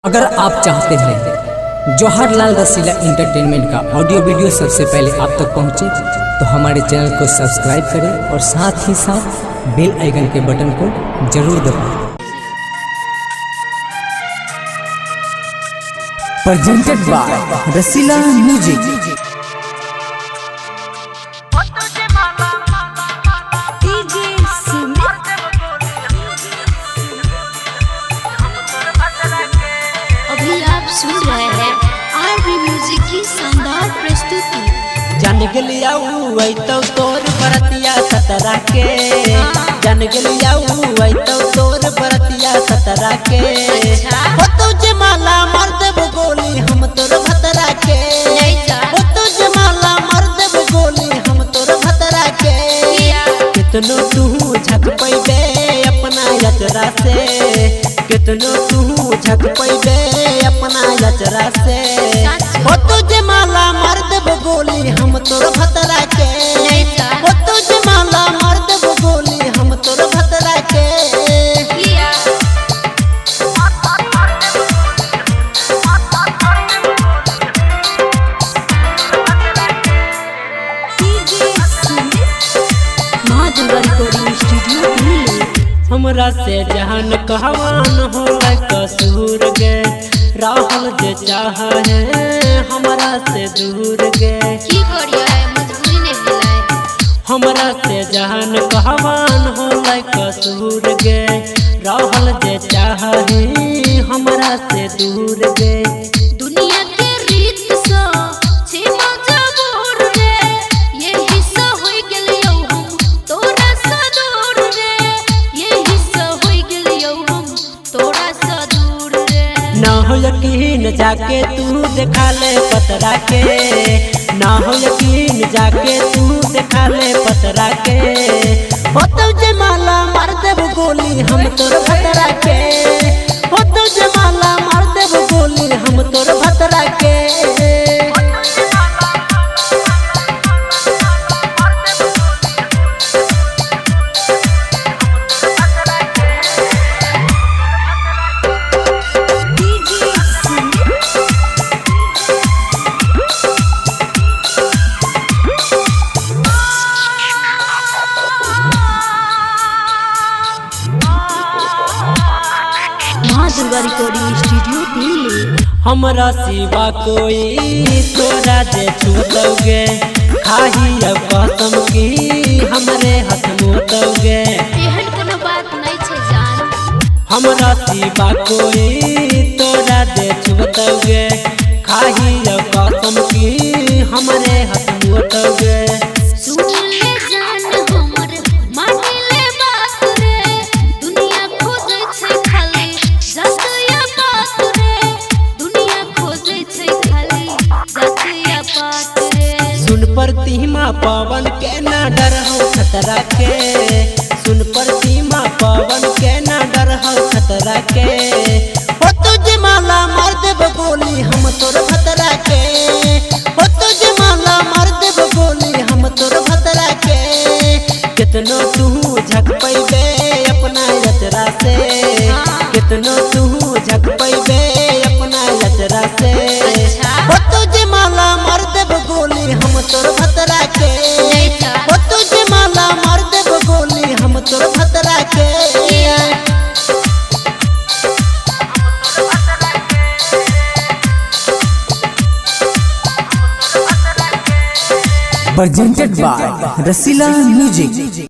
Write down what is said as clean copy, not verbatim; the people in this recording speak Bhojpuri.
अगर आप चाहते हैं जवाहरलाल रसीला एंटरटेनमेंट का ऑडियो वीडियो सबसे पहले आप तक पहुंचे तो हमारे चैनल को सब्सक्राइब करें और साथ ही साथ बेल आइकन के बटन को जरूर दबाएं। Presented by Rasila music. अभी आप सुन रहे हैं आरबी म्यूजिक की शानदार प्रस्तुति। जान गलिया तो तोर बरतिया सतरा के, जान गलिया तो तोर बरतिया सतरा के। हो तो जमाला मार देब गोली हम तोर भतरा के, हो तो जमाला मार देब गोली हम तोर भतरा के। कितनो तू झक पैबे अपना यचरा से, कितनो तू झक पैबे अपना यचरा से। हो तो जमाला मार देब गोली हम तोर भतरा के, हो तो जमाला मार देब गोली हम तोर भतरा के। हमरा से जहान कहवान हो कसूर गे, राहुल जे चाह है हमरा से दूर गे। की करिया है मजबूरी ने बुलाए। हमरा से जहान कहवान हो कसूर गे, राहुल जे चाह है हमरा से दूर गे। दुनिया के रीत सा छीमा जबूर रे, ये हिस्सा होई गेलियो हम तोरा सा दूर रे, ये हिस्सा होई गेलियो हम तोरा सा दूर रे। ना हो यकीन जाके तू देखा ले पतरा के, ना हो यकीन जाके तू देखा ले पतरा के। हो तो जमाला मार देब गोली हम तोर भतरा के, हो तो जमाला मार देब गोली हम तोर भतरा के। Recording studio Delhi. हमरा सिवा कोई तोरा जे छूतोगे, खाही अब कसम की हमरे हाथ मुतोगे। एहन कोनो बात नहीं छे जान। हमरा सिवा कोई तोरा जे छूतोगे, खाही अब कसम की हमरे हाथ मुतोगे। सुन ले जान हमर मानी ले बात रे, दुनिया खोजे छे खाली जतिया बात रे, दुनिया खोजे छे खाली जतिया बात रे। सुन प्रतिमा पवन के ना डर हो खतरा के, सुन प्रतिमा पवन के ना डर हो खतरा के। हो तो जमाला मार देब गोली हम तोर भतरा के, हो तो जमाला मार देब गोली हम तोर भतरा के। कितनो तू झक पैबे अपना यचरा से, कितनो तू झक पैबे अपना यचरा से। हो तो जमाला मार देब गोली हम तोर भतरा के, हो तो जमाला मार देब गोली हम तोर भतरा के। Presented by Rasila music.